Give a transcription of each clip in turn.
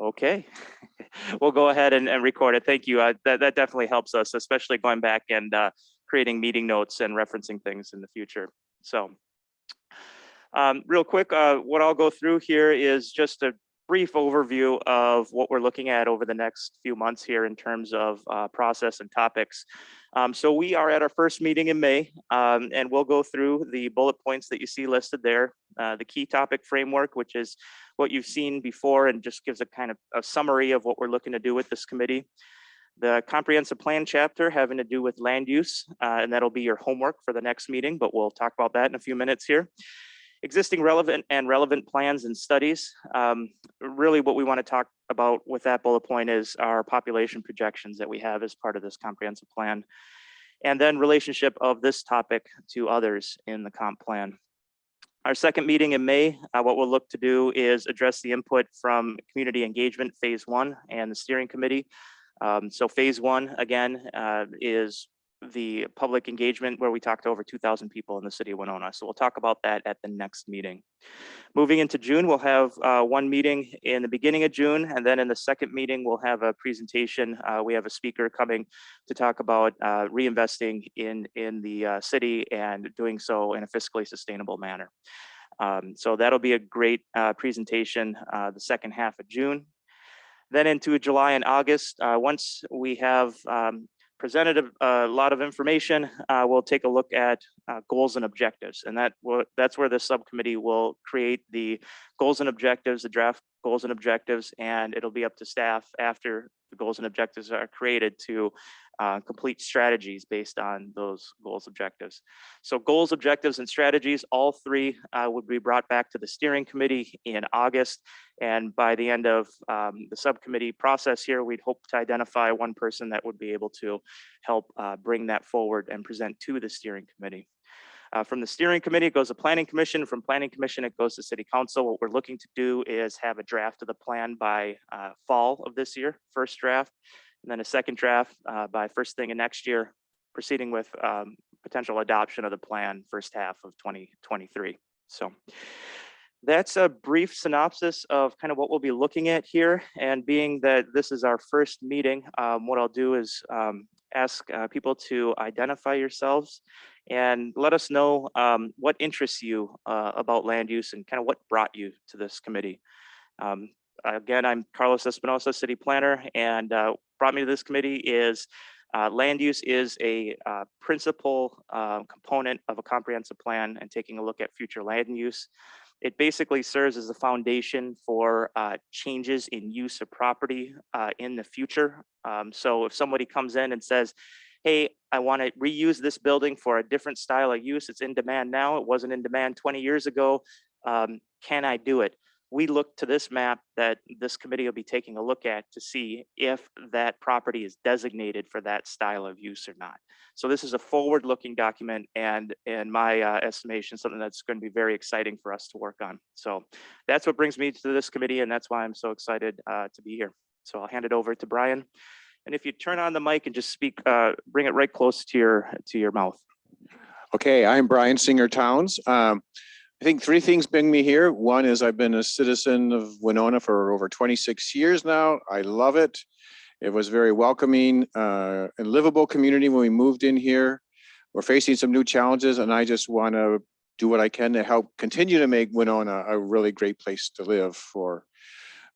Okay, we'll go ahead and record it. Thank you. That definitely helps us, especially going back and creating meeting notes and referencing things in the future. So real quick, what I'll go through here is just a brief overview of what we're looking at over the next few months here in terms of process and topics. So we are at our first meeting in May, and we'll go through the bullet points that you see listed there. The key topic framework, which is what you've seen before and just gives a kind of a summary of what we're looking to do with this committee. The comprehensive plan chapter having to do with land use, and that'll be your homework for the next meeting, but we'll talk about that in a few minutes here. Existing relevant plans and studies. Really what we want to talk about with that bullet point is our population projections that we have as part of this comprehensive plan. And then relationship of this topic to others in the comp plan. Our second meeting in May, what we'll look to do is address the input from community engagement phase 1 and the steering committee. So phase 1 again is the public engagement where we talked to over 2,000 people in the city of Winona. So we'll talk about that at the next meeting. Moving into June, we'll have one meeting in the beginning of June, and then in the second meeting, we'll have a presentation. We have a speaker coming to talk about reinvesting in the city and doing so in a fiscally sustainable manner. So that'll be a great presentation the second half of June. Then into July and August, once we have presented a lot of information, we'll take a look at goals and objectives. And that's where the subcommittee will create the goals and objectives, the draft goals and objectives, and it'll be up to staff after the goals and objectives are created to complete strategies based on those goals, objectives. So goals, objectives, and strategies, all three would be brought back to the steering committee in August. And by the end of the subcommittee process here, we'd hope to identify one person that would be able to help bring that forward and present to the steering committee. From the steering committee, it goes to planning commission. From planning commission, it goes to city council. What we're looking to do is have a draft of the plan by fall of this year, first draft, and then a second draft by first thing of next year, proceeding with potential adoption of the plan first half of 2023. So that's a brief synopsis of kind of what we'll be looking at here. And being that this is our first meeting, what I'll do is ask people to identify yourselves and let us know what interests you about land use and kind of what brought you to this committee. Again, I'm Carlos Espinosa, city planner, and brought me to this committee is land use is a principal component of a comprehensive plan and taking a look at future land use. It basically serves as a foundation for changes in use of property in the future. So if somebody comes in and says, hey, I want to reuse this building for a different style of use, it's in demand now, it wasn't in demand 20 years ago, can I do it? We look to this map that this committee will be taking a look at to see if that property is designated for that style of use or not. So this is a forward-looking document, and in my estimation, something that's going to be very exciting for us to work on. So that's what brings me to this committee, and that's why I'm so excited to be here. So I'll hand it over to Brian. And if you turn on the mic and just speak, bring it right close to your mouth. Okay, I'm Brian Singer Towns. I think three things bring me here. One is I've been a citizen of Winona for over 26 years now. I love it. It was very welcoming and livable community when we moved in here. We're facing some new challenges, and I just want to do what I can to help continue to make Winona a really great place to live for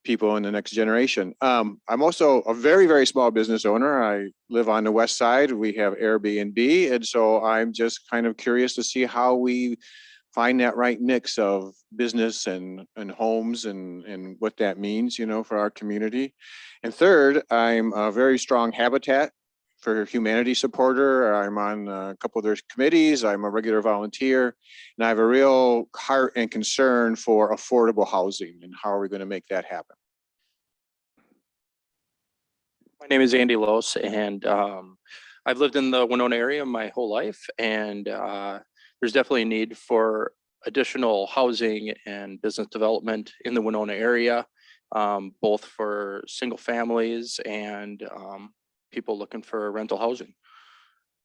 people in the next generation. I'm also a very, very small business owner. I live on the west side. We have Airbnb, and so I'm just kind of curious to see how we find that right mix of business and homes and what that means, you know, for our community. And third, I'm a very strong Habitat for Humanity supporter. I'm on a couple of their committees. I'm a regular volunteer, and I have a real heart and concern for affordable housing and how are we going to make that happen. My name is Andy Lose, and I've lived in the Winona area my whole life, and there's definitely a need for additional housing and business development in the Winona area, both for single families and people looking for rental housing.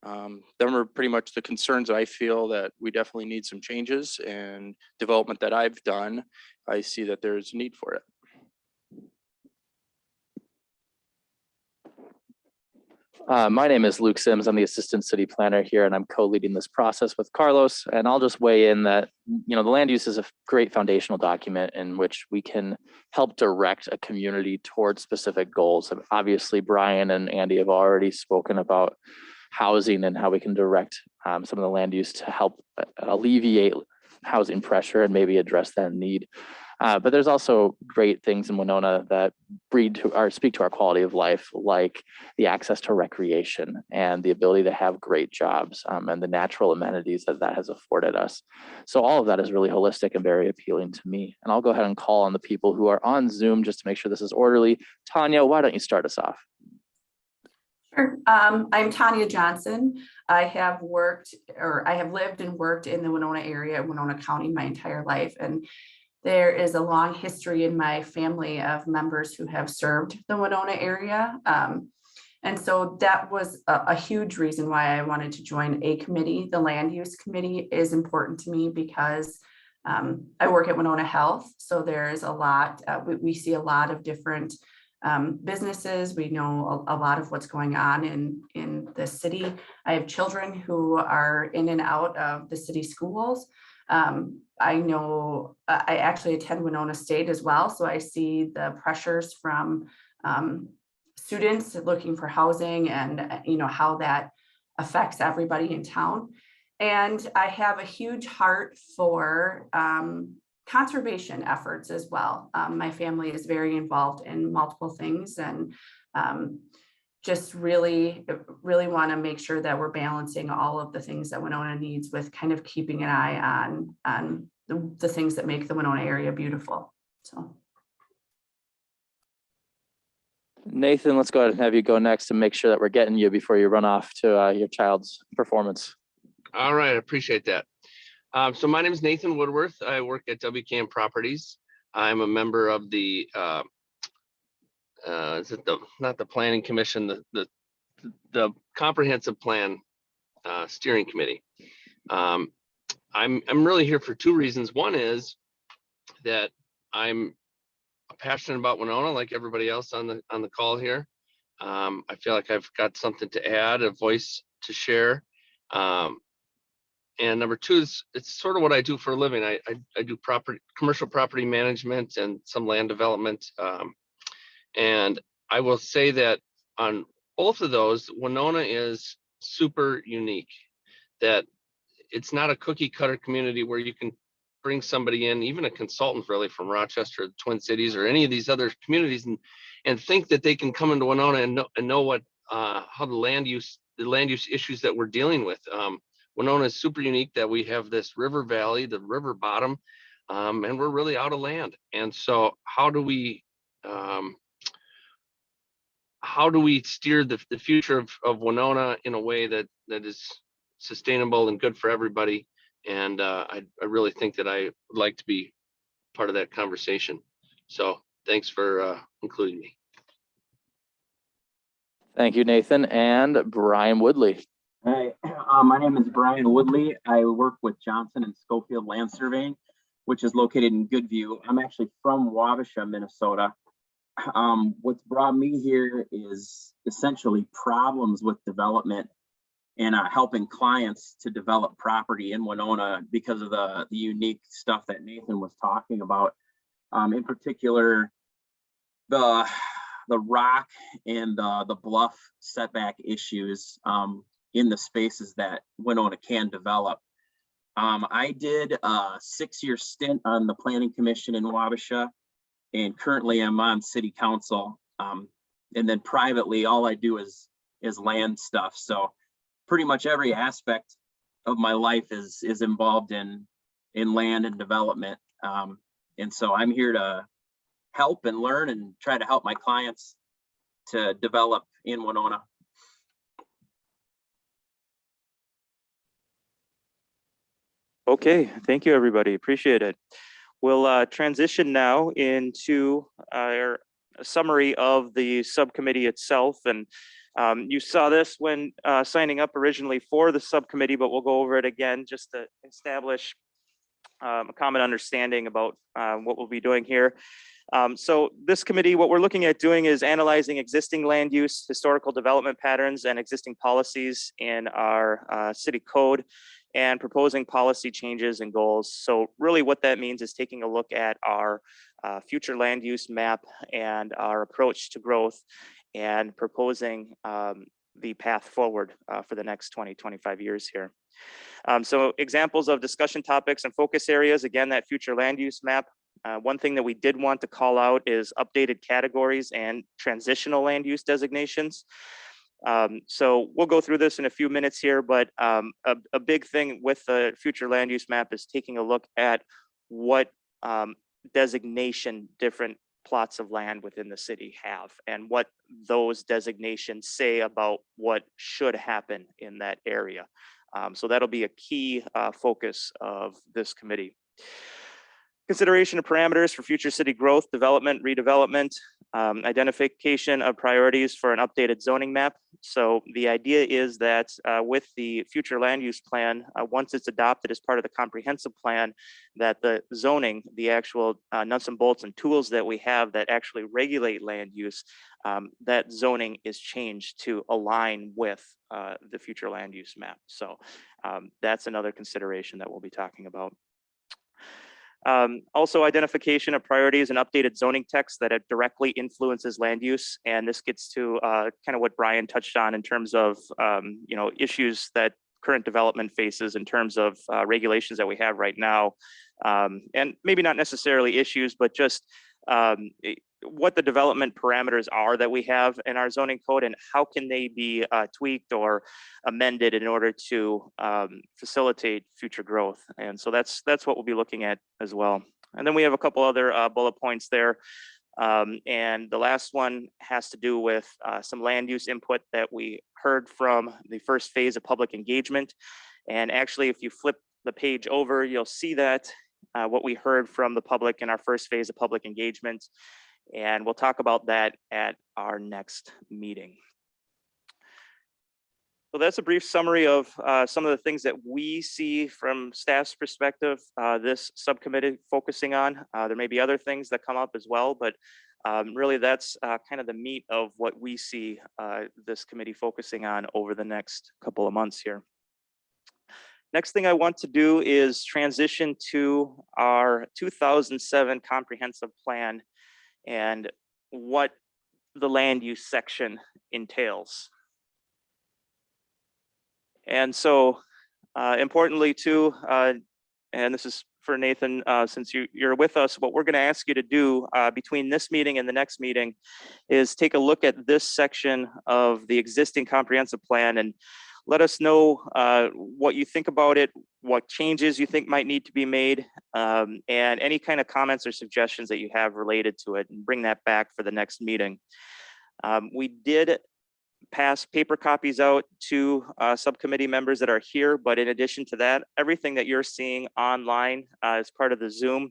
Them are pretty much the concerns I feel that we definitely need some changes, and development that I've done, I see that there's a need for it. My name is Luke Sims. I'm the assistant city planner here, and I'm co-leading this process with Carlos. And I'll just weigh in that, the land use is a great foundational document in which we can help direct a community towards specific goals. And obviously, Brian and Andy have already spoken about housing and how we can direct some of the land use to help alleviate housing pressure and maybe address that need. But there's also great things in Winona that speak to our quality of life, like the access to recreation and the ability to have great jobs and the natural amenities that has afforded us. So all of that is really holistic and very appealing to me. And I'll go ahead and call on the people who are on Zoom just to make sure this is orderly. Tanya, why don't you start us off? Sure. I'm Tanya Johnson. I have lived and worked in the Winona area, Winona County, my entire life. And there is a long history in my family of members who have served the Winona area. And so that was a huge reason why I wanted to join a committee. The land use committee is important to me because I work at Winona Health. So there's a lot, we see a lot of different businesses. We know a lot of what's going on in the city. I have children who are in and out of the city schools. I know I actually attend Winona State as well. So I see the pressures from students looking for housing and how that affects everybody in town. And I have a huge heart for conservation efforts as well. My family is very involved in multiple things and just really want to make sure that we're balancing all of the things that Winona needs with kind of keeping an eye on the things that make the Winona area beautiful. So. Nathan, let's go ahead and have you go next and make sure that we're getting you before you run off to your child's performance. All right, I appreciate that. So my name is Nathan Woodworth. I work at WCAM Properties. I'm a member of the not the Planning Commission, the Comprehensive Plan Steering Committee. I'm really here for two reasons. One is that I'm passionate about Winona, like everybody else on the call here. I feel like I've got something to add, a voice to share. And number two is it's sort of what I do for a living. I do commercial property management and some land development. And I will say that on both of those, Winona is super unique, that it's not a cookie cutter community where you can bring somebody in, even a consultant really from Rochester, the Twin Cities, or any of these other communities and think that they can come into Winona and know what how the land use issues that we're dealing with. Winona is super unique that we have this river valley, the river bottom, and we're really out of land. And so how do we steer the future of Winona in a way that is sustainable and good for everybody? And I really think that I would like to be part of that conversation. So thanks for including me. Thank you, Nathan. And Brian Woodley. Hi, my name is Brian Woodley. I work with Johnson and Schofield Land Surveying, which is located in Goodview. I'm actually from Wabasha, Minnesota. What's brought me here is essentially problems with development and helping clients to develop property in Winona because of the unique stuff that Nathan was talking about. In particular, the rock and the bluff setback issues in the spaces that Winona can develop. I did a 6-year stint on the Planning Commission in Wabasha, and currently I'm on City Council. And then privately, all I do is land stuff. So pretty much every aspect of my life is involved in land and development. And so I'm here to help and learn and try to help my clients to develop in Winona. Okay, thank you, everybody. Appreciate it. We'll transition now into our summary of the subcommittee itself. And you saw this when signing up originally for the subcommittee, but we'll go over it again just to establish a common understanding about what we'll be doing here. So this committee, what we're looking at doing is analyzing existing land use, historical development patterns, and existing policies in our city code, and proposing policy changes and goals. So really what that means is taking a look at our future land use map and our approach to growth, and proposing the path forward for the next 20-25 years here. So examples of discussion topics and focus areas, again, that future land use map. One thing that we did want to call out is updated categories and transitional land use designations. So we'll go through this in a few minutes here, but a big thing with the future land use map is taking a look at what designation different plots of land within the city have, and what those designations say about what should happen in that area. So that'll be a key focus of this committee. Consideration of parameters for future city growth, development, redevelopment, identification of priorities for an updated zoning map. So the idea is that with the future land use plan, once it's adopted as part of the comprehensive plan, that the zoning, the actual nuts and bolts and tools that we have that actually regulate land use, that zoning is changed to align with the future land use map. So that's another consideration that we'll be talking about. Also identification of priorities and updated zoning text that directly influences land use. And this gets to kind of what Brian touched on in terms of issues that current development faces in terms of regulations that we have right now. And maybe not necessarily issues, but just what the development parameters are that we have in our zoning code, and how can they be tweaked or amended in order to facilitate future growth. And so that's what we'll be looking at as well. And then we have a couple other bullet points there. And the last one has to do with some land use input that we heard from the first phase of public engagement. And actually, if you flip the page over, you'll see that what we heard from the public in our first phase of public engagement. And we'll talk about that at our next meeting. So that's a brief summary of some of the things that we see from staff's perspective, this subcommittee focusing on. There may be other things that come up as well, but really that's kind of the meat of what we see this committee focusing on over the next couple of months here. Next thing I want to do is transition to our 2007 comprehensive plan and what the land use section entails. And so importantly too, and this is for Nathan, since you're with us, what we're going to ask you to do between this meeting and the next meeting is take a look at this section of the existing comprehensive plan and let us know what you think about it, what changes you think might need to be made, and any kind of comments or suggestions that you have related to it, and bring that back for the next meeting. We did pass paper copies out to subcommittee members that are here, but in addition to that, everything that you're seeing online as part of the Zoom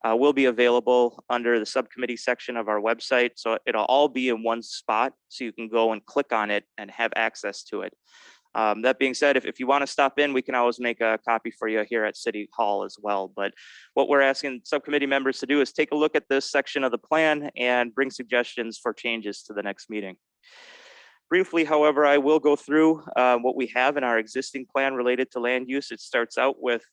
will be available under the subcommittee section of our website. So it'll all be in one spot, so you can go and click on it and have access to it. That being said, if you want to stop in, we can always make a copy for you here at City Hall as well. But what we're asking subcommittee members to do is take a look at this section of the plan and bring suggestions for changes to the next meeting. Briefly, however, I will go through what we have in our existing plan related to land use. It starts out with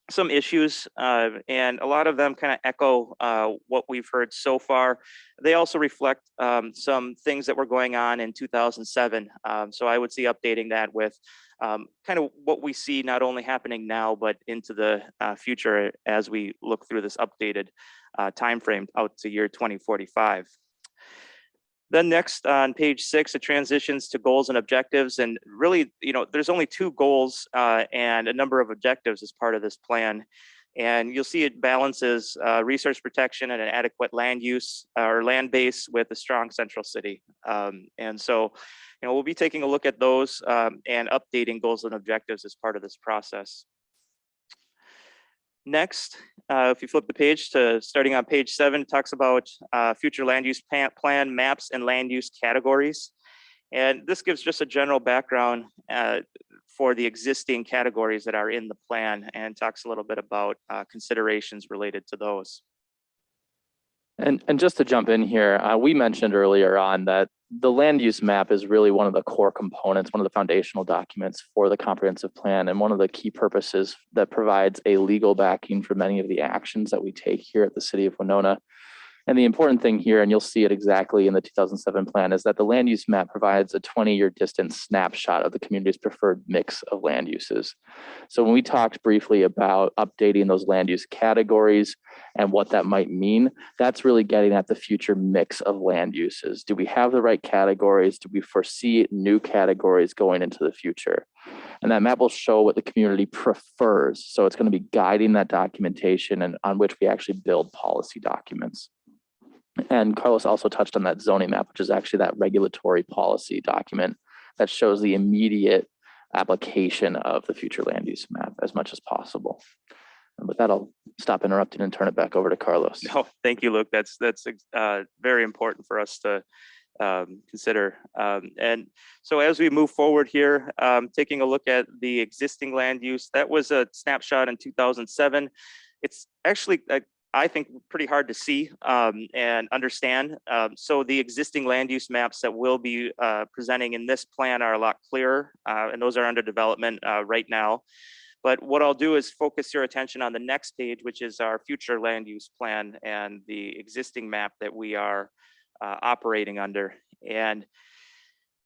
some issues, and a lot of them kind of echo what we've heard so far. They also reflect some things that were going on in 2007. So I would see updating that with kind of what we see not only happening now, but into the future as we look through this updated timeframe out to year 2045. Then next on page 6, it transitions to goals and objectives. And really, there's only 2 goals and a number of objectives as part of this plan. And you'll see it balances resource protection and an adequate land use or land base with a strong central city. And so, we'll be taking a look at those and updating goals and objectives as part of this process. Next, if you flip the page to starting on page 7, it talks about future land use plan maps and land use categories. And this gives just a general background for the existing categories that are in the plan and talks a little bit about considerations related to those. And just to jump in here, we mentioned earlier on that the land use map is really one of the core components, one of the foundational documents for the comprehensive plan, and one of the key purposes that provides a legal backing for many of the actions that we take here at the city of Winona. And the important thing here, and you'll see it exactly in the 2007 plan, is that the land use map provides a 20-year distance snapshot of the community's preferred mix of land uses. So when we talked briefly about updating those land use categories and what that might mean, that's really getting at the future mix of land uses. Do we have the right categories? Do we foresee new categories going into the future? And that map will show what the community prefers. So it's going to be guiding that documentation and on which we actually build policy documents. And Carlos also touched on that zoning map, which is actually that regulatory policy document that shows the immediate application of the future land use map as much as possible. And with that, I'll stop interrupting and turn it back over to Carlos. No, thank you, Luke. That's very important for us to consider. And so as we move forward here, taking a look at the existing land use, that was a snapshot in 2007. It's actually, I think, pretty hard to see and understand. So the existing land use maps that we'll be presenting in this plan are a lot clearer, and those are under development right now. But what I'll do is focus your attention on the next page, which is our future land use plan and the existing map that we are operating under. And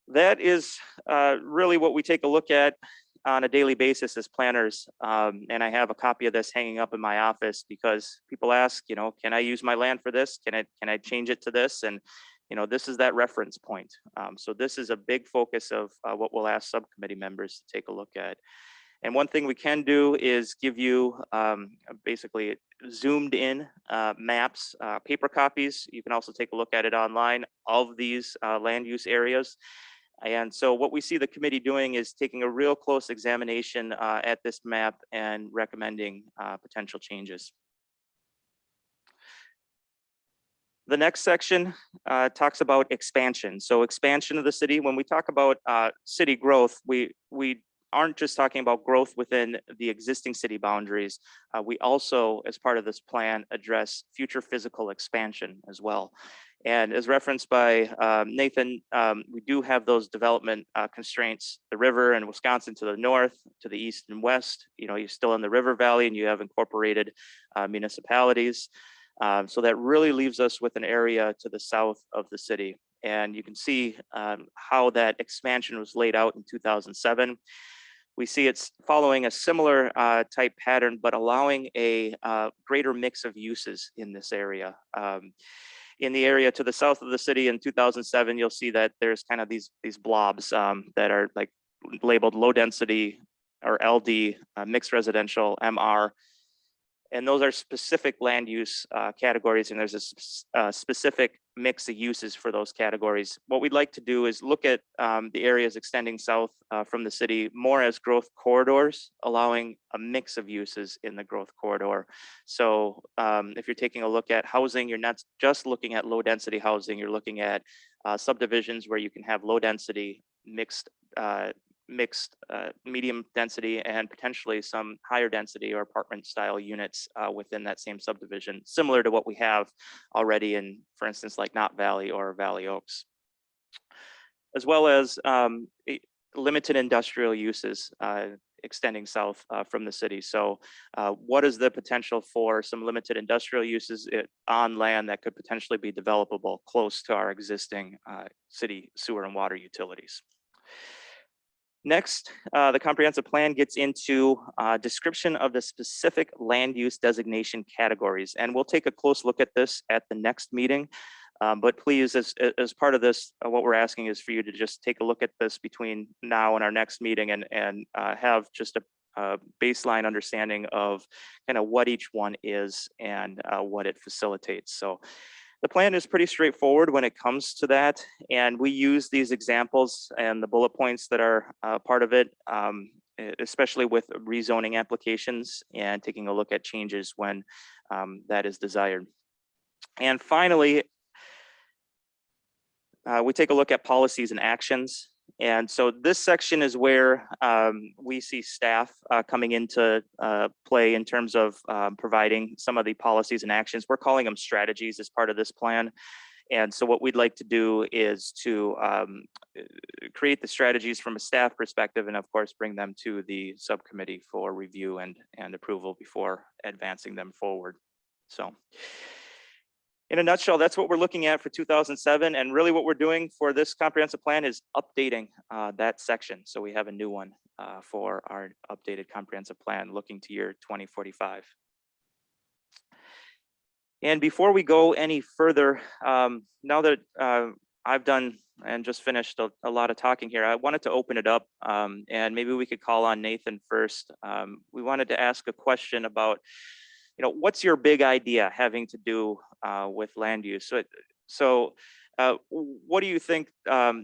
that is really what we take a look at on a daily basis as planners. And I have a copy of this hanging up in my office because people ask, you know, can I use my land for this? Can I change it to this? And, you know, this is that reference point. So this is a big focus of what we'll ask subcommittee members to take a look at. And one thing we can do is give you basically zoomed in maps, paper copies. You can also take a look at it online of these land use areas. And so what we see the committee doing is taking a real close examination at this map and recommending potential changes. The next section talks about expansion. So expansion of the city, when we talk about city growth, we aren't just talking about growth within the existing city boundaries. We also, as part of this plan, address future physical expansion as well. And as referenced by Nathan, we do have those development constraints, the river and Wisconsin to the north, to the east and west. You know, you're still in the river valley and you have incorporated municipalities. So that really leaves us with an area to the south of the city. And you can see how that expansion was laid out in 2007. We see it's following a similar type pattern, but allowing a greater mix of uses in this area. In the area to the south of the city in 2007, you'll see that there's kind of these blobs that are like labeled low density or LD, mixed residential, MR. And those are specific land use categories, and there's a specific mix of uses for those categories. What we'd like to do is look at the areas extending south from the city more as growth corridors, allowing a mix of uses in the growth corridor. So if you're taking a look at housing, you're not just looking at low density housing, you're looking at subdivisions where you can have low density, mixed medium density, and potentially some higher density or apartment style units within that same subdivision, similar to what we have already in, for instance, like Knott Valley or Valley Oaks, as well as limited industrial uses extending south from the city. So what is the potential for some limited industrial uses on land that could potentially be developable close to our existing city sewer and water utilities? Next, the comprehensive plan gets into description of the specific land use designation categories. And we'll take a close look at this at the next meeting. But please, as part of this, what we're asking is for you to just take a look at this between now and our next meeting and have just a baseline understanding of kind of what each one is and what it facilitates. So the plan is pretty straightforward when it comes to that, and we use these examples and the bullet points that are part of it, especially with rezoning applications and taking a look at changes when that is desired. And finally, we take a look at policies and actions. And so this section is where we see staff coming into play in terms of providing some of the policies and actions. We're calling them strategies as part of this plan. And so what we'd like to do is to create the strategies from a staff perspective, and of course, bring them to the subcommittee for review and approval before advancing them forward. So in a nutshell, that's what we're looking at for 2007. And really what we're doing for this comprehensive plan is updating that section. So we have a new one for our updated comprehensive plan looking to year 2045. And before we go any further, now that I've done and just finished a lot of talking here, I wanted to open it up and maybe we could call on Nathan first. We wanted to ask a question about, what's your big idea having to do with land use? So what do you think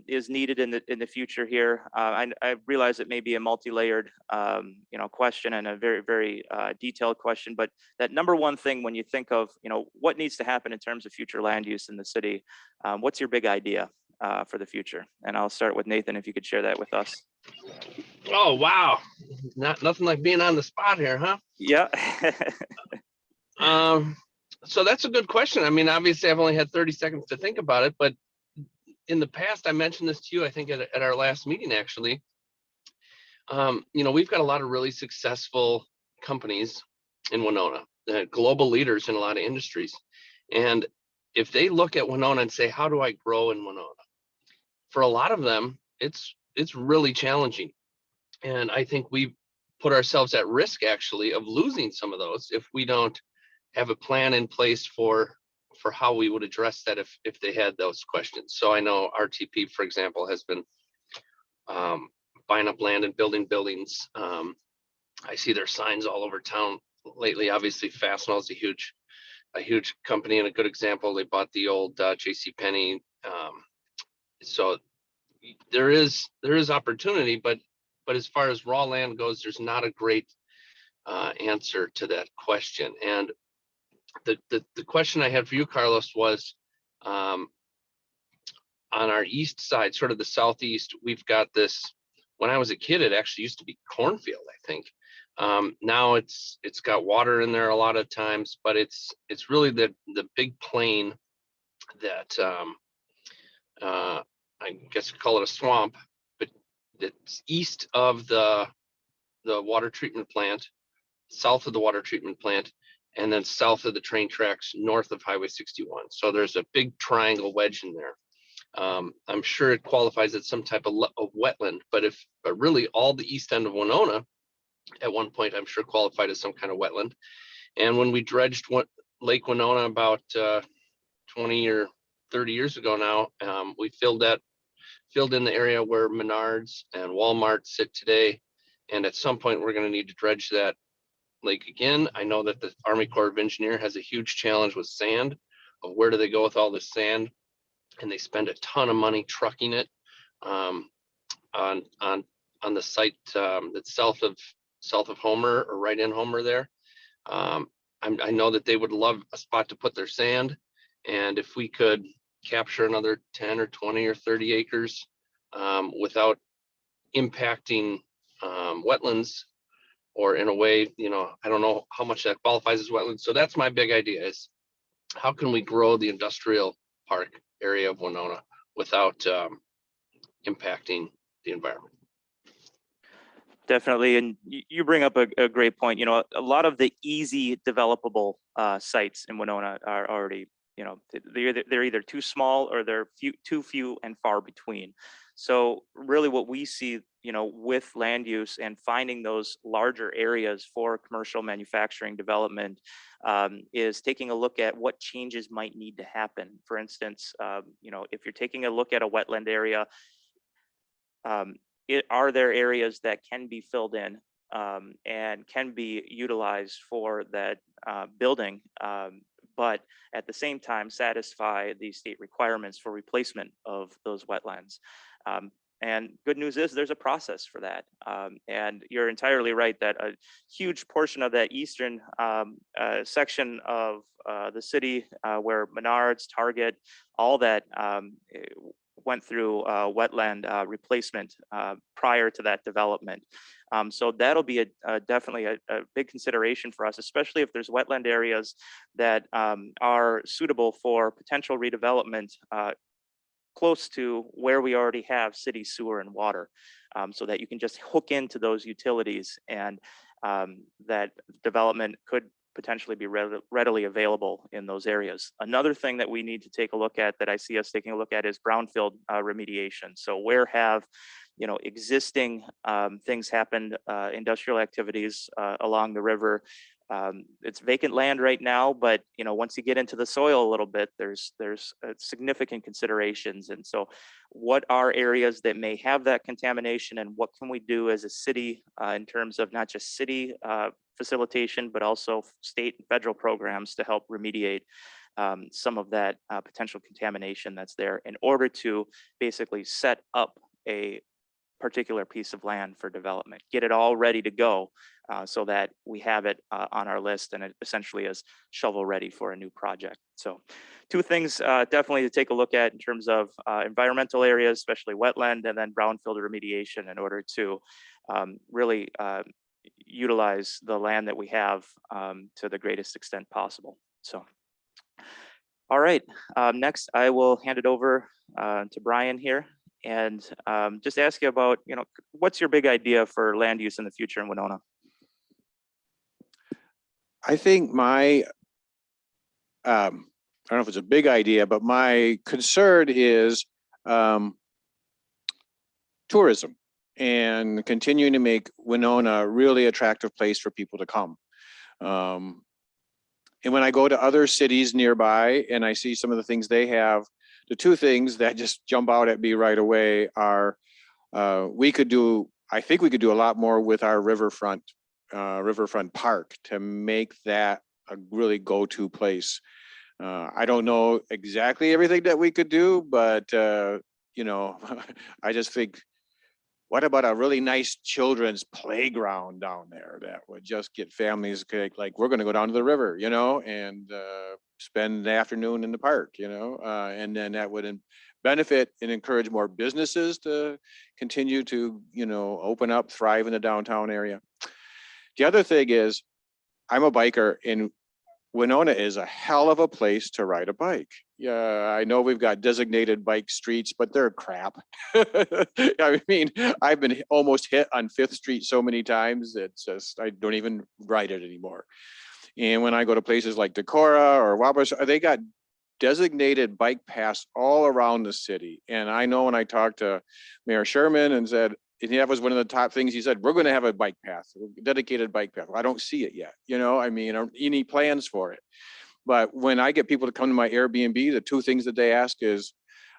is needed in the future here? I realize it may be a multi-layered, question and a very, very detailed question, but that number one thing when you think of, what needs to happen in terms of future land use in the city, what's your big idea for the future? And I'll start with Nathan, if you could share that with us. Oh, wow. Nothing like being on the spot here, huh? Yeah. So that's a good question. I mean, obviously I've only had 30 seconds to think about it, but in the past, I mentioned this to you, I think at our last meeting, actually. We've got a lot of really successful companies in Winona, global leaders in a lot of industries. And if they look at Winona and say, how do I grow in Winona? For a lot of them, it's really challenging. And I think we put ourselves at risk, actually, of losing some of those if we don't have a plan in place for how we would address that if they had those questions. So I know RTP, for example, has been buying up land and building buildings. I see their signs all over town lately. Obviously, Fastenal is a huge company and a good example. They bought the old JCPenney. So there is opportunity, but as far as raw land goes, there's not a great answer to that question. And the question I had for you, Carlos, was on our east side, sort of the southeast, we've got this. When I was a kid, it actually used to be cornfield, I think. Now it's got water in there a lot of times, but it's really the big plain that I guess you call it a swamp, but it's east of the water treatment plant, south of the water treatment plant, and then south of the train tracks, north of Highway 61. So there's a big triangle wedge in there. I'm sure it qualifies as some type of wetland, but really all the east end of Winona at one point, I'm sure qualified as some kind of wetland. And when we dredged Lake Winona about 20 or 30 years ago now, we filled in the area where Menards and Walmart sit today. And at some point, we're going to need to dredge that lake again. I know that the Army Corps of Engineers has a huge challenge with sand, of where do they go with all this sand, and they spend a ton of money trucking it on the site that's south of Homer or right in Homer there. I know that they would love a spot to put their sand, and if we could capture another 10 or 20 or 30 acres without impacting wetlands, or in a way, I don't know how much that qualifies as wetlands. So that's my big idea, is how can we grow the industrial park area of Winona without impacting the environment? Definitely. And you bring up a great point. A lot of the easy developable sites in Winona are already, they're either too small or they're too few and far between. So really what we see, with land use and finding those larger areas for commercial manufacturing development is taking a look at what changes might need to happen. For instance, if you're taking a look at a wetland area, are there areas that can be filled in and can be utilized for that building, but at the same time satisfy the state requirements for replacement of those wetlands? And good news is there's a process for that. And you're entirely right that a huge portion of that eastern section of the city where Menards, Target, all that, went through wetland replacement prior to that development. So that'll be definitely a big consideration for us, especially if there's wetland areas that are suitable for potential redevelopment close to where we already have city sewer and water, so that you can just hook into those utilities, and that development could potentially be readily available in those areas. Another thing that we need to take a look at, that I see us taking a look at, is brownfield remediation. So where have existing things happened, industrial activities along the river. It's vacant land right now, but once you get into the soil a little bit, there's significant considerations. And so what are areas that may have that contamination, and what can we do as a city in terms of not just city facilitation, but also state and federal programs to help remediate some of that potential contamination that's there, in order to basically set up a particular piece of land for development, get it all ready to go, so that we have it on our list, and it essentially is shovel ready for a new project. So 2 things definitely to take a look at in terms of environmental areas, especially wetland, and then brownfield remediation, in order to really utilize the land that we have to the greatest extent possible. So, all right, next I will hand it over to Brian here, and just ask you about, what's your big idea for land use in the future in Winona? I think I don't know if it's a big idea, but my concern is tourism, and continuing to make Winona a really attractive place for people to come. And when I go to other cities nearby and I see some of the things they have, the 2 things that just jump out at me right away are, I think we could do a lot more with our riverfront park to make that a really go-to place. I don't know exactly everything that we could do, but I just think, what about a really nice children's playground down there that would just get families like, we're going to go down to the river, and spend the afternoon in the park, and then that would benefit and encourage more businesses to continue to, open up, thrive in the downtown area. The other thing is, I'm a biker, and Winona is a hell of a place to ride a bike. Yeah, I know we've got designated bike streets, but they're crap. I mean, I've been almost hit on 5th Street so many times, it's just, I don't even ride it anymore. And when I go to places like Decorah or Wabash, they got designated bike paths all around the city. And I know when I talked to Mayor Sherman and said, and that was one of the top things he said, we're going to have a bike path, a dedicated bike path. Well, I don't see it yet, I mean, any plans for it. But when I get people to come to my Airbnb, the 2 things that they ask is,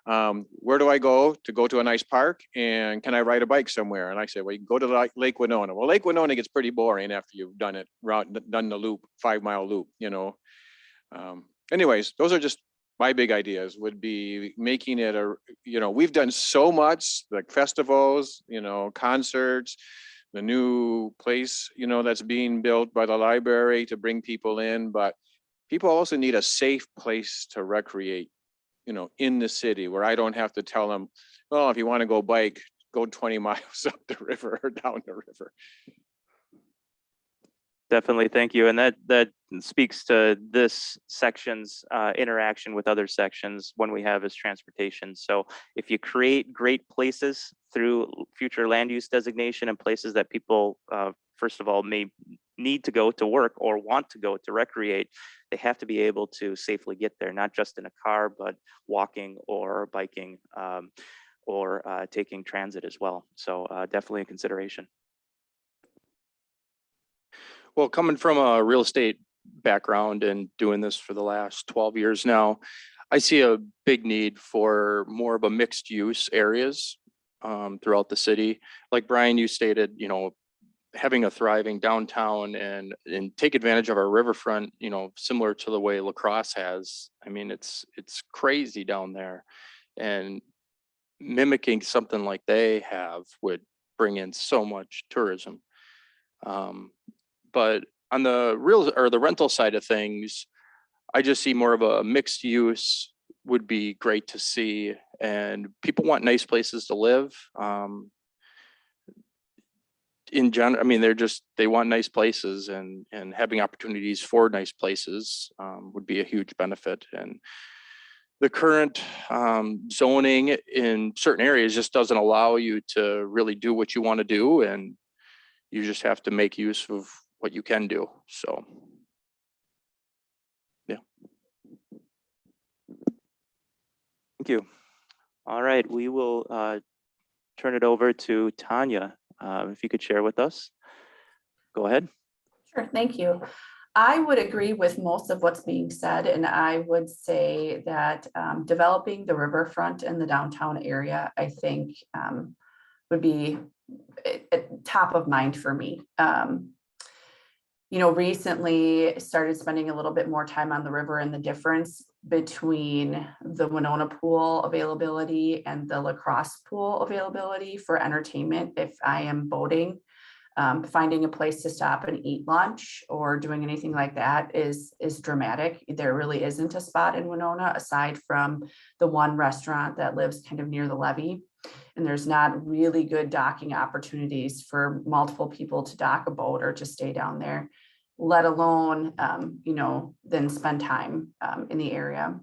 where do I go to a nice park, and can I ride a bike somewhere? And I say, well, you can go to Lake Winona. Well, Lake Winona gets pretty boring after you've done the loop, 5-mile loop, anyways, those are just my big ideas, would be making it we've done so much, like festivals, concerts, the new place, that's being built by the library to bring people in, but people also need a safe place to recreate, in the city, where I don't have to tell them, well, if you want to go bike, go 20 miles up the river or down the river. Definitely, thank you. And that speaks to this section's interaction with other sections when we have as transportation. So if you create great places through future land use designation, and places that people, first of all, may need to go to work or want to go to recreate, they have to be able to safely get there, not just in a car, but walking or biking, or taking transit as well. So definitely a consideration. Well, coming from a real estate background and doing this for the last 12 years now, I see a big need for more of a mixed use areas throughout the city. Like Brian, you stated, having a thriving downtown and take advantage of our riverfront, similar to the way La Crosse has. I mean, it's crazy down there, and mimicking something like they have would bring in so much tourism. But on the rental side of things, I just see more of a mixed use would be great to see, and people want nice places to live. In general, I mean, they want nice places, and having opportunities for nice places would be a huge benefit. And the current zoning in certain areas just doesn't allow you to really do what you want to do, and you just have to make use of what you can do. So, yeah. Thank you. All right, we will turn it over to Tanya. If you could share with us. Go ahead. Sure, thank you. I would agree with most of what's being said, and I would say that developing the riverfront in the downtown area, I think would be top of mind for me. Recently started spending a little bit more time on the river and the difference between the Winona pool availability and the lacrosse pool availability for entertainment. If I am boating, finding a place to stop and eat lunch or doing anything like that is dramatic. There really isn't a spot in Winona aside from the one restaurant that lives kind of near the levee. And there's not really good docking opportunities for multiple people to dock a boat or to stay down there, let alone, then spend time in the area.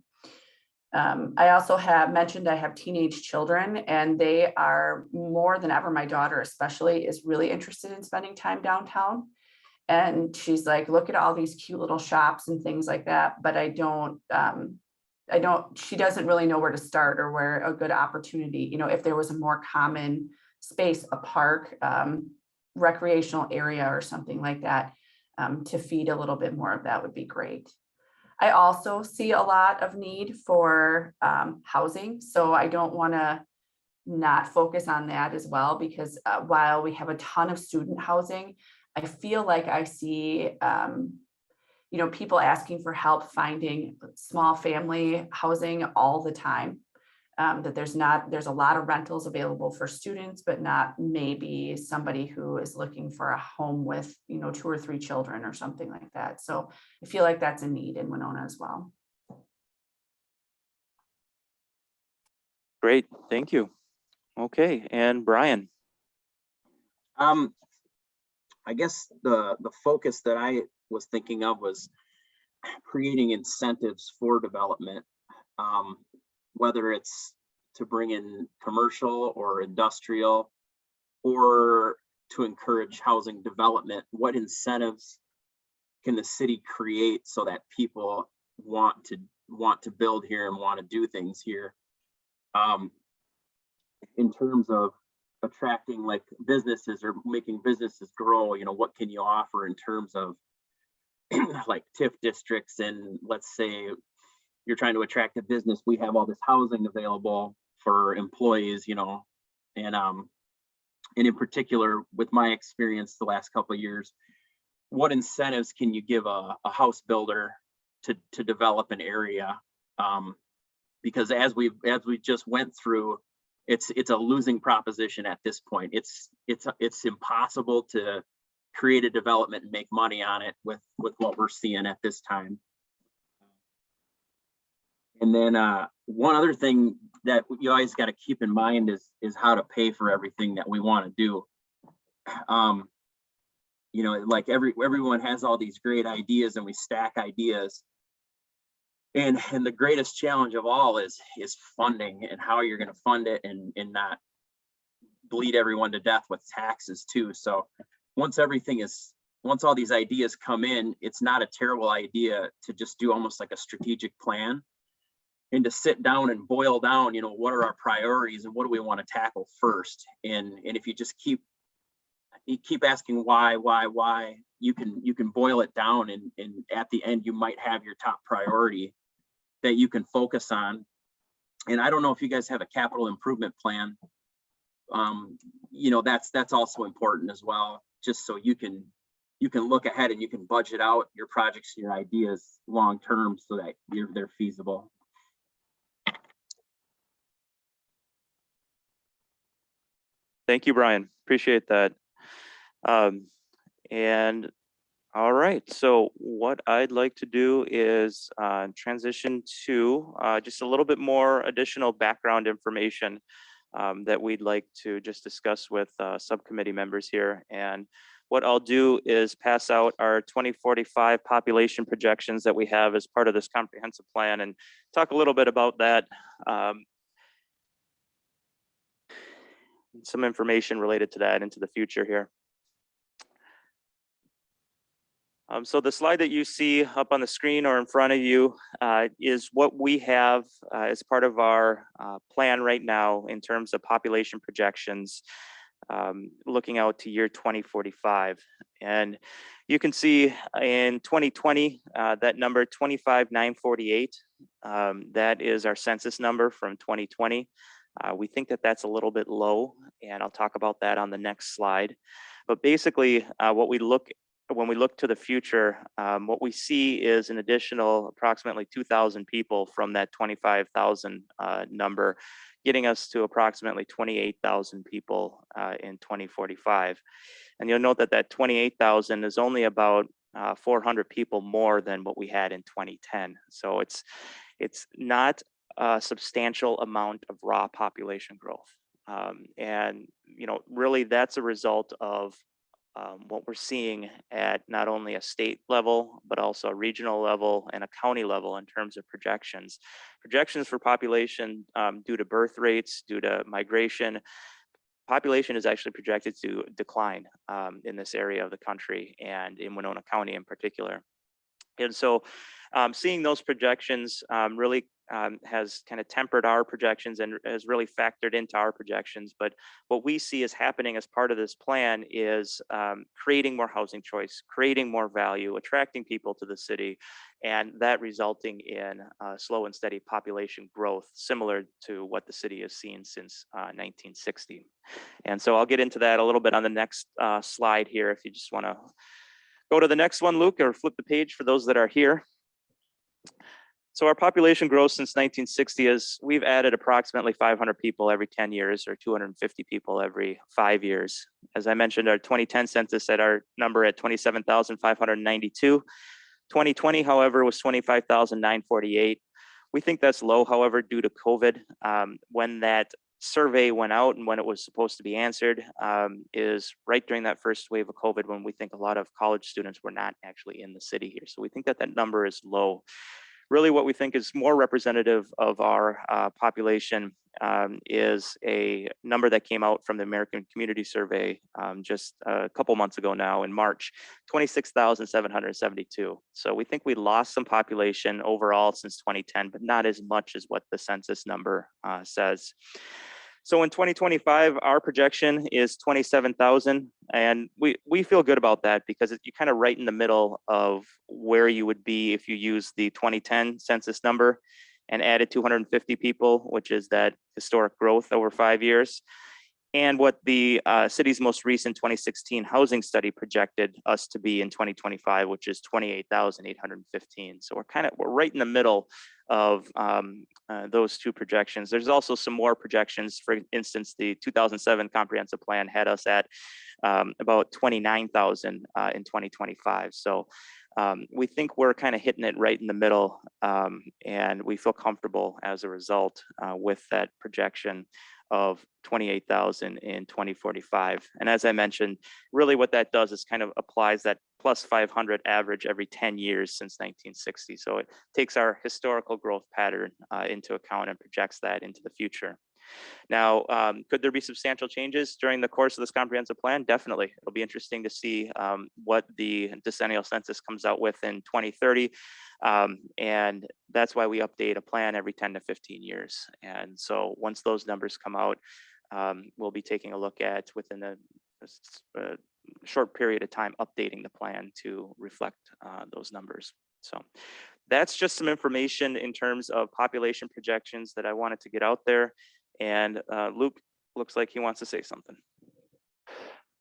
I also have mentioned I have teenage children, and they are more than ever, my daughter especially is really interested in spending time downtown. And she's like, look at all these cute little shops and things like that. But she doesn't really know where to start or where a good opportunity, if there was a more common space, a park, recreational area or something like that, to feed a little bit more of that would be great. I also see a lot of need for housing, so I don't want to not focus on that as well, because while we have a ton of student housing, I feel like I see people asking for help finding small family housing all the time. That there's a lot of rentals available for students, but not maybe somebody who is looking for a home with 2 or 3 children or something like that. So I feel like that's a need in Winona as well. Great, thank you. Okay, and Brian. I guess the focus that I was thinking of was creating incentives for development, whether it's to bring in commercial or industrial, or to encourage housing development. What incentives can the city create so that people want to build here and want to do things here? In terms of attracting like businesses or making businesses grow, what can you offer in terms of like TIF districts? And let's say you're trying to attract a business, we have all this housing available for employees, and in particular, with my experience the last couple of years, what incentives can you give a house builder to develop an area? Because as we just went through, it's a losing proposition at this point. It's impossible to create a development and make money on it with what we're seeing at this time. And then one other thing that you always got to keep in mind is how to pay for everything that we want to do. Like everyone has all these great ideas and we stack ideas. And the greatest challenge of all is funding, and how you're going to fund it and not bleed everyone to death with taxes too. So once all these ideas come in, it's not a terrible idea to just do almost like a strategic plan, and to sit down and boil down, what are our priorities and what do we want to tackle first? And if you just keep asking why, you can boil it down, and at the end you might have your top priority that you can focus on. And I don't know if you guys have a capital improvement plan. That's also important as well, just so you can look ahead and you can budget out your projects and your ideas long term so that they're feasible. Thank you, Brian. Appreciate that. And All right, so what I'd like to do is transition to just a little bit more additional background information that we'd like to just discuss with subcommittee members here. And what I'll do is pass out our 2045 population projections that we have as part of this comprehensive plan and talk a little bit about that. Some information related to that into the future here. So the slide that you see up on the screen or in front of you is what we have as part of our plan right now in terms of population projections, looking out to year 2045. And you can see in 2020, that number 25,948, that is our census number from 2020. We think that that's a little bit low, and I'll talk about that on the next slide. But basically, when we look to the future, what we see is an additional approximately 2,000 people from that 25,000 number, getting us to approximately 28,000 people in 2045. And you'll note that that 28,000 is only about 400 people more than what we had in 2010. So it's not a substantial amount of raw population growth. And really that's a result of what we're seeing at not only a state level, but also a regional level and a county level in terms of projections. Projections for population due to birth rates, due to migration, population is actually projected to decline in this area of the country and in Winona County in particular. And so seeing those projections really has kind of tempered our projections and has really factored into our projections. But what we see is happening as part of this plan is creating more housing choice, creating more value, attracting people to the city, and that resulting in slow and steady population growth, similar to what the city has seen since 1960. And so I'll get into that a little bit on the next slide here. If you just want to go to the next one, Luke, or flip the page for those that are here. So our population growth since 1960 is we've added approximately 500 people every 10 years or 250 people every 5 years. As I mentioned, our 2010 census had our number at 27,592. 2020, however, was 25,948. We think that's low, however, due to COVID. When that survey went out and when it was supposed to be answered is right during that first wave of COVID, when we think a lot of college students were not actually in the city here. So we think that that number is low. Really what we think is more representative of our population is a number that came out from the American Community Survey just a couple months ago now in March, 26,772. So we think we lost some population overall since 2010, but not as much as what the census number says. So in 2025, our projection is 27,000, and we feel good about that because you're kind of right in the middle of where you would be if you use the 2010 census number and added 250 people, which is that historic growth over 5 years, and what the city's most recent 2016 housing study projected us to be in 2025, which is 28,815. So we're right in the middle of those two projections. There's also some more projections. For instance, the 2007 comprehensive plan had us at about 29,000 in 2025. So we think we're kind of hitting it right in the middle, and we feel comfortable as a result with that projection of 28,000 in 2045. And as I mentioned, really what that does is kind of applies that plus 500 average every 10 years since 1960. So it takes our historical growth pattern into account and projects that into the future. Now, could there be substantial changes during the course of this comprehensive plan? Definitely. It'll be interesting to see what the decennial census comes out with in 2030. And that's why we update a plan every 10 to 15 years. And so once those numbers come out, we'll be taking a look at within a short period of time, updating the plan to reflect those numbers. So that's just some information in terms of population projections that I wanted to get out there. And Luke looks like he wants to say something.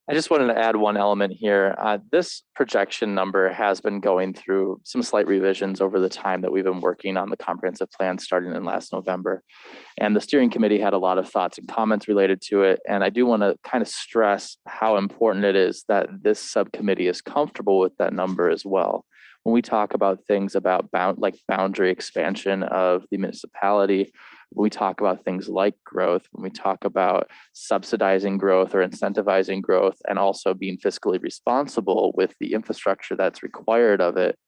I just wanted to add one element here. This projection number has been going through some slight revisions over the time that we've been working on the comprehensive plan starting in last November. And the steering committee had a lot of thoughts and comments related to it. And I do want to kind of stress how important it is that this subcommittee is comfortable with that number as well. When we talk about things about boundary expansion of the municipality, when we talk about things like growth, when we talk about subsidizing growth or incentivizing growth, and also being fiscally responsible with the infrastructure that's required of it,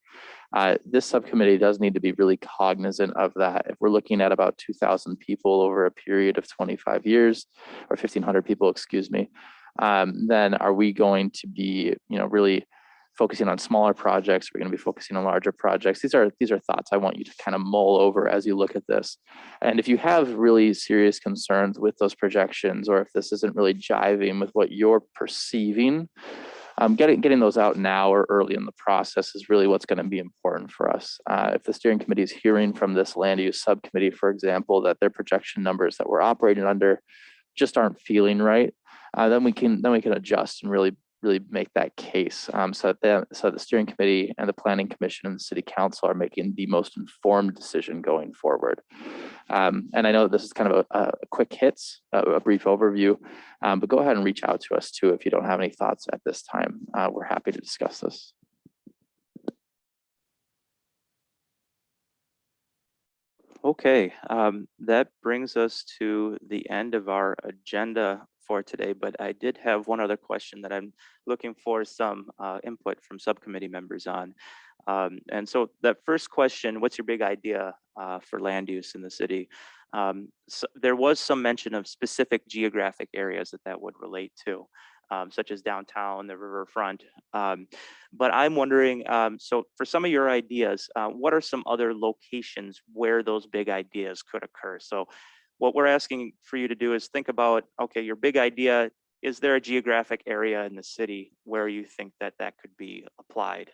this subcommittee does need to be really cognizant of that. If we're looking at about 2,000 people over a period of 25 years, or 1,500 people, excuse me, then are we going to be, really focusing on smaller projects? We're going to be focusing on larger projects. These are thoughts I want you to kind of mull over as you look at this. And if you have really serious concerns with those projections, or if this isn't really jiving with what you're perceiving, getting those out now or early in the process is really what's going to be important for us. If the steering committee is hearing from this land use subcommittee, for example, that their projection numbers that we're operating under just aren't feeling right, then we can adjust and really make that case, so the steering committee and the planning commission and the city council are making the most informed decision going forward. And I know this is kind of a quick hits, a brief overview, but go ahead and reach out to us too if you don't have any thoughts at this time. We're happy to discuss this. Okay, that brings us to the end of our agenda for today, but I did have one other question that I'm looking for some input from subcommittee members on. And so that first question, what's your big idea for land use in the city? So there was some mention of specific geographic areas that would relate to, such as downtown, the riverfront. But I'm wondering, so for some of your ideas, what are some other locations where those big ideas could occur? So what we're asking for you to do is think about, okay, your big idea, is there a geographic area in the city where you think that could be applied?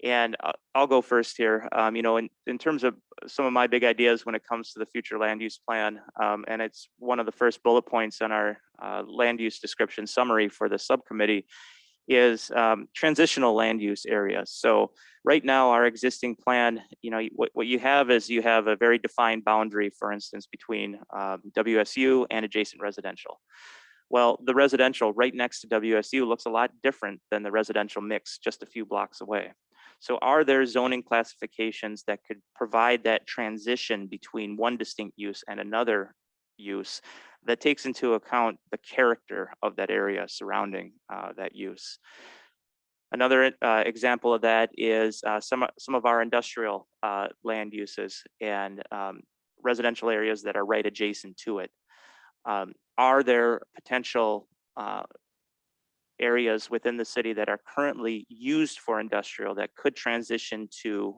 And I'll go first here. In terms of some of my big ideas when it comes to the future land use plan, and it's one of the first bullet points on our land use description summary for the subcommittee, is transitional land use areas. So right now, our existing plan, what you have is you have a very defined boundary, for instance, between WSU and adjacent residential. Well, the residential right next to WSU looks a lot different than the residential mix just a few blocks away. So are there zoning classifications that could provide that transition between one distinct use and another use that takes into account the character of that area surrounding that use? Another example of that is some of our industrial land uses and residential areas that are right adjacent to it. Are there potential areas within the city that are currently used for industrial that could transition to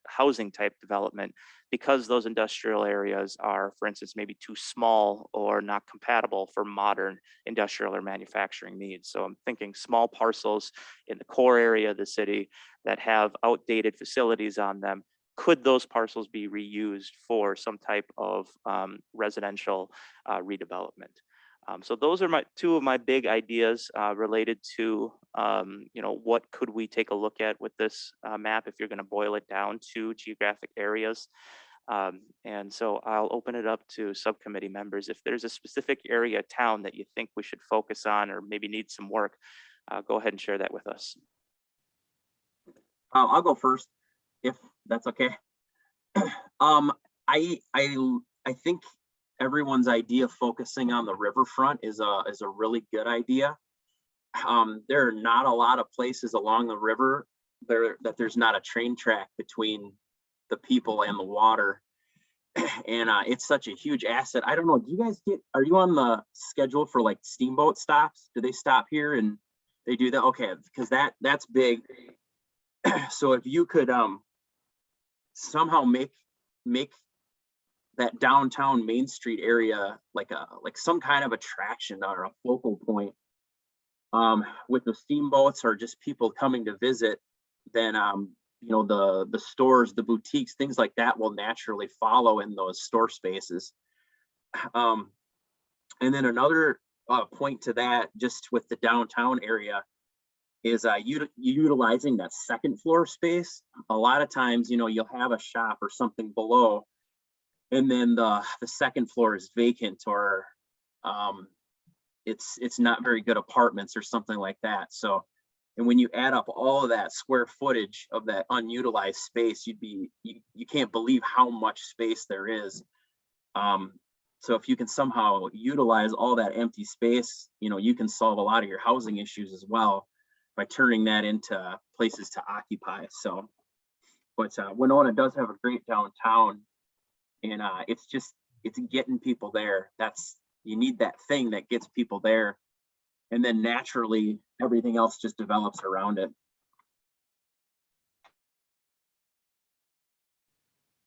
housing type development because those industrial areas are, for instance, maybe too small or not compatible for modern industrial or manufacturing needs? So I'm thinking small parcels in the core area of the city that have outdated facilities on them. Could those parcels be reused for some type of residential redevelopment? So those are two of my big ideas related to, what could we take a look at with this map if you're going to boil it down to geographic areas. And so I'll open it up to subcommittee members. If there's a specific area of town that you think we should focus on or maybe need some work, go ahead and share that with us. I'll go first, if that's okay. I think everyone's idea of focusing on the riverfront is a really good idea. There are not a lot of places along the river that there's not a train track between the people and the water. And it's such a huge asset. I don't know, are you on the schedule for like steamboat stops? Do they stop here and they do that? Okay, because that's big. So if you could somehow make that downtown Main Street area like some kind of attraction or a focal point with the steamboats or just people coming to visit, then the stores, the boutiques, things like that will naturally follow in those store spaces. And then another point to that, just with the downtown area, is utilizing that second floor space. A lot of times, you know, you'll have a shop or something below, and then the second floor is vacant, or it's not very good apartments or something like that. So, and when you add up all of that square footage of that unutilized space, you can't believe how much space there is. So if you can somehow utilize all that empty space, you know, you can solve a lot of your housing issues as well by turning that into places to occupy. So, but Winona does have a great downtown, and it's getting people there. You need that thing that gets people there, and then naturally everything else just develops around it.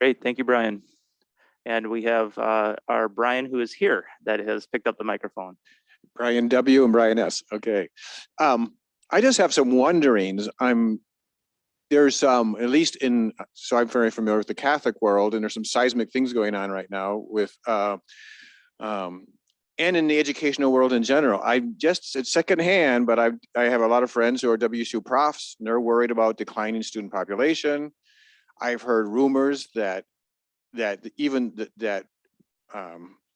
Great, thank you, Brian. And we have our Brian, who is here, that has picked up the microphone. Brian W. and Brian S. Okay. I just have some wonderings. There's at least so I'm very familiar with the Catholic world, and there's some seismic things going on right now with, and in the educational world in general. It's secondhand, but I have a lot of friends who are WSU profs, and they're worried about declining student population. I've heard rumors that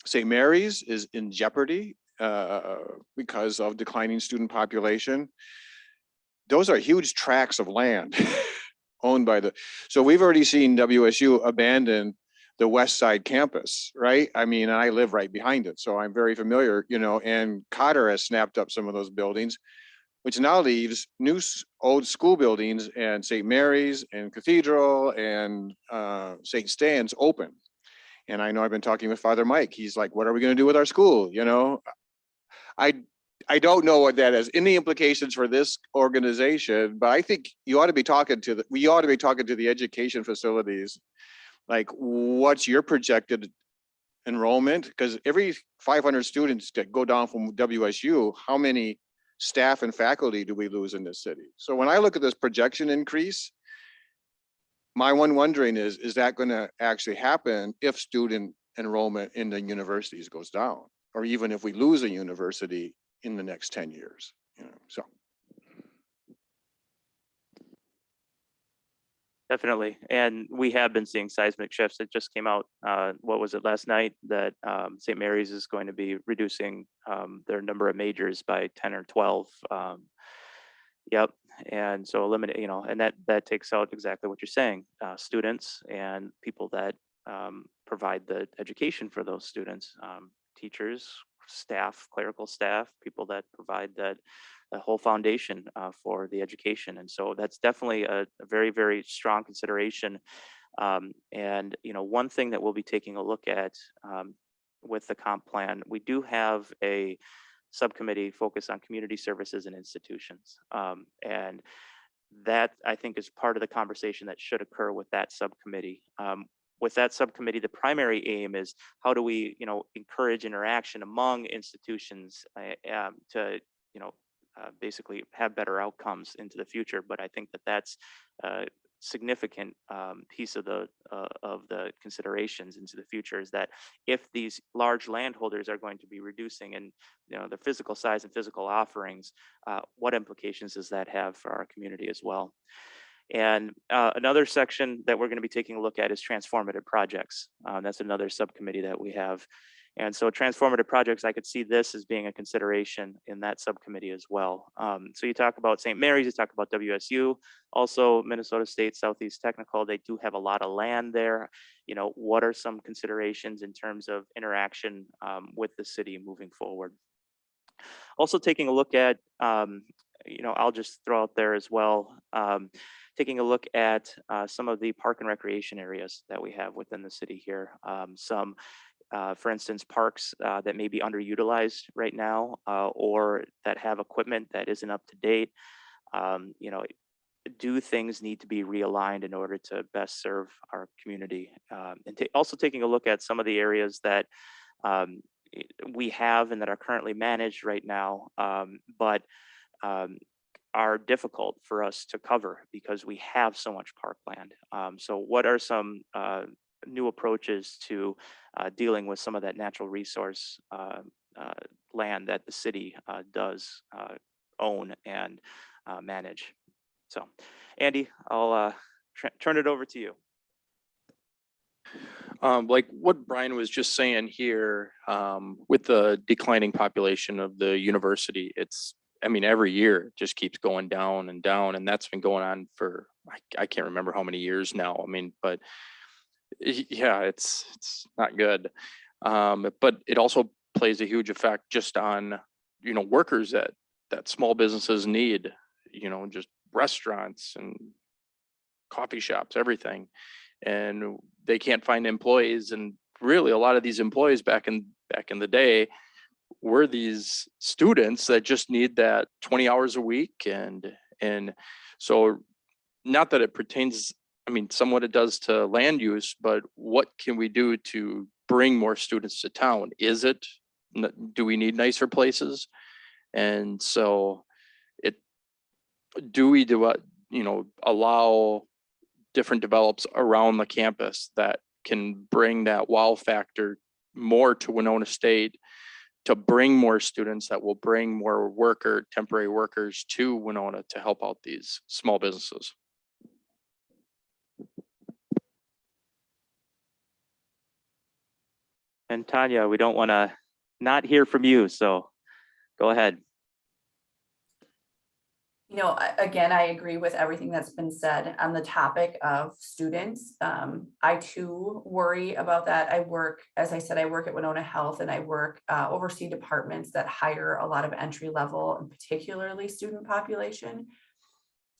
St. Mary's is in jeopardy because of declining student population. Those are huge tracts of land owned by so we've already seen WSU abandon the West Side campus, right? I mean, I live right behind it, so I'm very familiar, you know, and Cotter has snapped up some of those buildings, which now leaves old school buildings and St. Mary's and Cathedral and St. Stan's open. And I know I've been talking with Father Mike. He's like, what are we going to do with our school? You know, I don't know what that has any implications for this organization, but I think we ought to be talking to the education facilities. Like, what's your projected enrollment? Because every 500 students that go down from WSU, how many staff and faculty do we lose in this city? So when I look at this projection increase, my one wondering is that going to actually happen if student enrollment in the universities goes down, or even if we lose a university in the next 10 years, you know, so. Definitely. And we have been seeing seismic shifts. It just came out, what was it, last night, that St. Mary's is going to be reducing their number of majors by 10 or 12. Yep. And so eliminate, you know, and that takes out exactly what you're saying, students and people that provide the education for those students, teachers, staff, clerical staff, people that provide the whole foundation for the education. And so that's definitely a very, very strong consideration. And, you know, one thing that we'll be taking a look at with the comp plan, we do have a subcommittee focused on community services and institutions. And that, I think, is part of the conversation that should occur with that subcommittee. With that subcommittee, the primary aim is how do we, you know, encourage interaction among institutions to, you know, basically have better outcomes into the future. But I think that that's a significant piece of the considerations into the future, is that if these large landholders are going to be reducing in, you know, the physical size and physical offerings, what implications does that have for our community as well? And another section that we're going to be taking a look at is transformative projects. That's another subcommittee that we have. And so transformative projects, I could see this as being a consideration in that subcommittee as well. So you talk about St. Mary's, you talk about WSU, also Minnesota State Southeast Technical, they do have a lot of land there. You know, what are some considerations in terms of interaction with the city moving forward? Also taking a look at, you know, I'll just throw out there as well, taking a look at some of the park and recreation areas that we have within the city here. For instance, parks that may be underutilized right now, or that have equipment that isn't up to date. You know, do things need to be realigned in order to best serve our community? And also taking a look at some of the areas that we have and that are currently managed right now, but are difficult for us to cover because we have so much parkland. So what are some new approaches to dealing with some of that natural resource land that the city does own and manage. So, Andy, I'll turn it over to you. Like what Brian was just saying here, with the declining population of the university, I mean, every year it just keeps going down and down, and that's been going on for, I can't remember how many years now. I mean, but yeah, it's not good. But it also plays a huge effect just on, workers that small businesses need, just restaurants and coffee shops, everything. And they can't find employees. And really a lot of these employees back in the day were these students that just need that 20 hours a week. And so not that it pertains, I mean, somewhat it does to land use, but what can we do to bring more students to town? Do we need nicer places? And so allow different develops around the campus that can bring that wow factor more to Winona State, to bring more students that will bring more temporary workers to Winona to help out these small businesses. And Tanya, we don't want to not hear from you, so go ahead. Again, I agree with everything that's been said on the topic of students. I too worry about that. As I said, I work at Winona Health, and I oversee departments that hire a lot of entry level and particularly student population.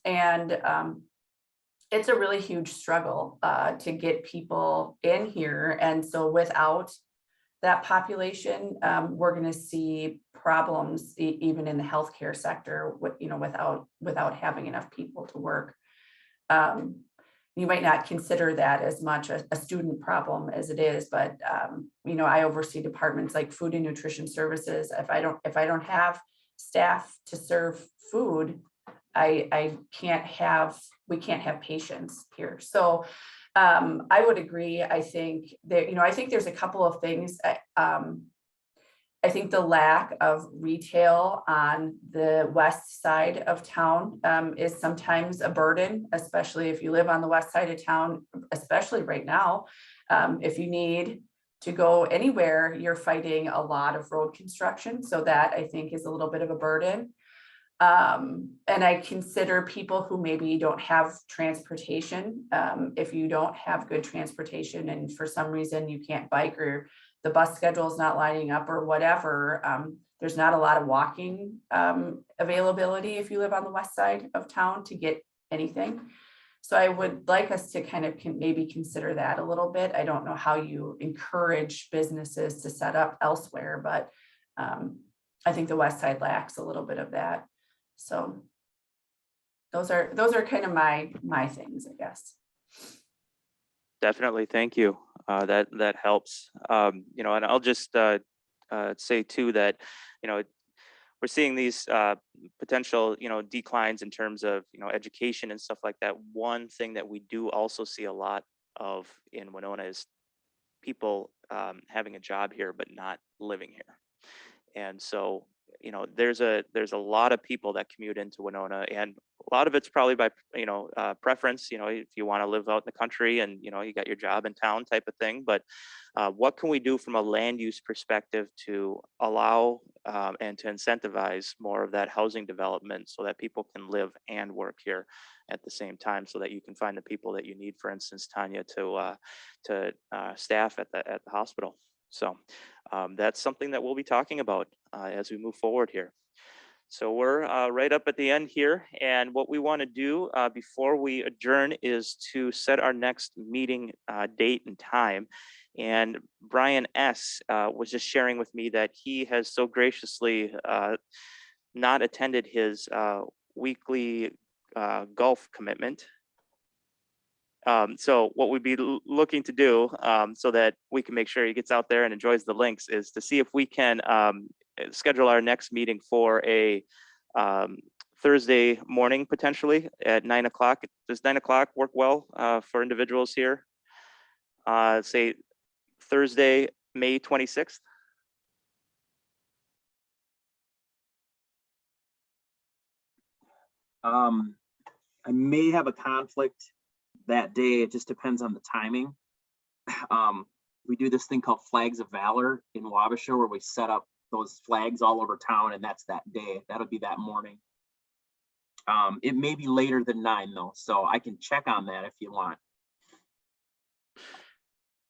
And it's a really huge struggle to get people in here. And so without that population, we're going to see problems even in the healthcare sector, without having enough people to work. You might not consider that as much a student problem as it is, but I oversee departments like food and nutrition services. If I don't have staff to serve food, we can't have patients here. So I would agree. I think that, there's a couple of things. I think the lack of retail on the west side of town is sometimes a burden, especially if you live on the west side of town, especially right now. If you need to go anywhere, you're fighting a lot of road construction. So that, I think, is a little bit of a burden. And I consider people who maybe don't have transportation. If you don't have good transportation and for some reason you can't bike, or the bus schedule is not lining up or whatever, there's not a lot of walking availability if you live on the west side of town to get anything. So I would like us to kind of maybe consider that a little bit. I don't know how you encourage businesses to set up elsewhere, but I think the west side lacks a little bit of that. So those are kind of my things, I guess. Definitely, thank you. That helps. And I'll just say too that we're seeing these potential declines in terms of education and stuff like that. One thing that we do also see a lot of in Winona is people having a job here but not living here, and so there's a lot of people that commute into Winona, and a lot of it's probably by preference. If you want to live out in the country and you got your job in town type of thing. But what can we do from a land use perspective to allow and to incentivize more of that housing development so that people can live and work here at the same time, so that you can find the people that you need, for instance, Tanya, to staff at the hospital. So that's something that we'll be talking about as we move forward here. So we're right up at the end here. And what we want to do before we adjourn is to set our next meeting date and time. And Brian S. Was just sharing with me that he has so graciously not attended his weekly golf commitment. So what we'd be looking to do so that we can make sure he gets out there and enjoys the links is to see if we can schedule our next meeting for a Thursday morning, potentially at 9 o'clock. Does 9 o'clock work well for individuals here? Say Thursday, May 26th. I may have a conflict that day. It just depends on the timing. We do this thing called Flags of Valor in Wabasha where we set up those flags all over town, and that's that day. That'll be that morning. It may be later than 9 though, so I can check on that if you want.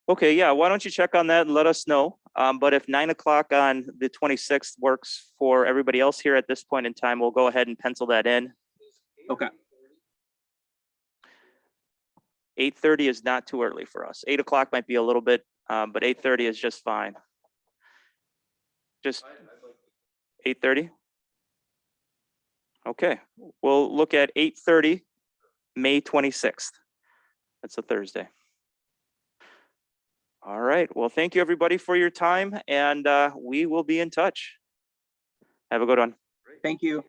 Okay, yeah, why don't you check on that and let us know? But if 9 o'clock on the 26th works for everybody else here at this point in time, we'll go ahead and pencil that in. Okay. 8:30 is not too early for us. 8 o'clock might be a little bit, but 8:30 is just fine. Just 8:30? Okay, we'll look at 8:30, May 26th. That's a Thursday. All right, well, thank you everybody for your time, and we will be in touch. Have a good one. Thank you.